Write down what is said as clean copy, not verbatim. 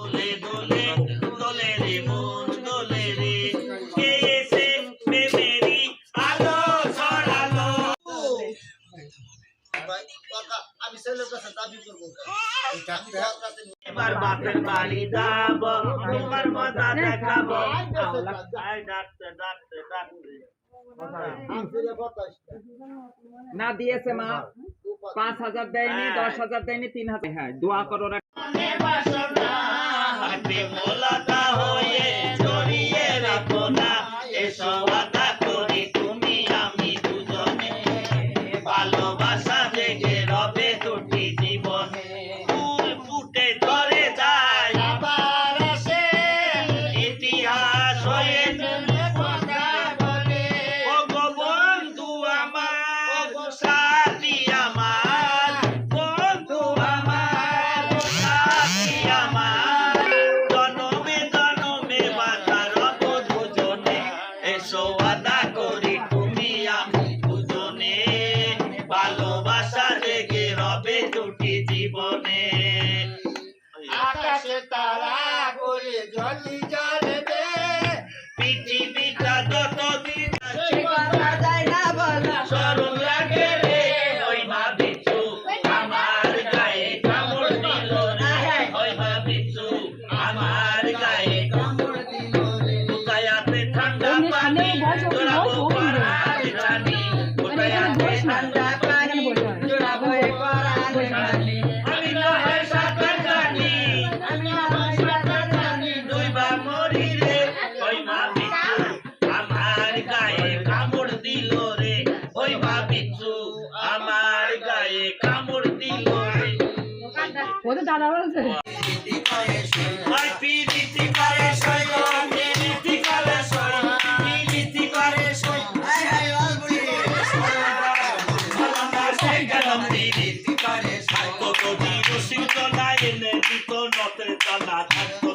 দোলে দোলে দোলে রে মন দোলে রে কে এসে প্রেমেরই আলো ছড়ালো। আমি ছেলের কাছে দাবি করবো এবার বাপের বাড়ি যাব তোমার মজা দেখাবো। ডাকতে ডাকতে ডাকতে না দিয়েছে মা 5,000 দেয়নি 10,000 দেয়নি 3,000। হ্যাঁ দোয়া করো। মোলাটা হয়ে জড়িয়ে রাখো না এসো আদা করি তুমি আমি দুজনে ভালোবাসা জেগে রবে দুটি জীবনে। ফুল ফুটে ঝরে যায় আবার আসে ইতিহাস হয়ে কথা বলে। ও গো বন্ধু আমার সাথী আমার বন্ধু আমার সাথী আমার জনমে জনমে বাঁচা রব দুজনে এসো আদা করি তুমি আমি দুজনে ভালোবাসা জেগে রবে দুটি জীবনে। আকাশে তারা করে জলি জ্বলবে পৃথিবীটা যতদিন সরল লাগে রে ওই ভাবিছু আমার গায়ে কামড় দিল রে ওই ভাবিছু আমার গায়ে কামড় দিল রে। কোথায়াতে ঠান্ডা পানি জোড়াবো করার জানি কোথায়াতে ঠান্ডা পানি জোড়াবো করার জানি। আমি না হয় সাঁতার জানি আমি না হয় সাঁতার জানি ডুইবা মরি রে ওই ভাবিছু আমার গায়ে কামড় দিল রে ওই ভাবিছু আমার গায়ে কামড় দিল রে। দাদা বলছে ওই পিরিতি করে সই পিরিতি করে সই পিরিতি করে সই হাই হাই অলবুড়ি আমার সেই গেলাম পিরিতি করে সই কত দিন সিংহ না এনে দিত নতের তালা থাকতো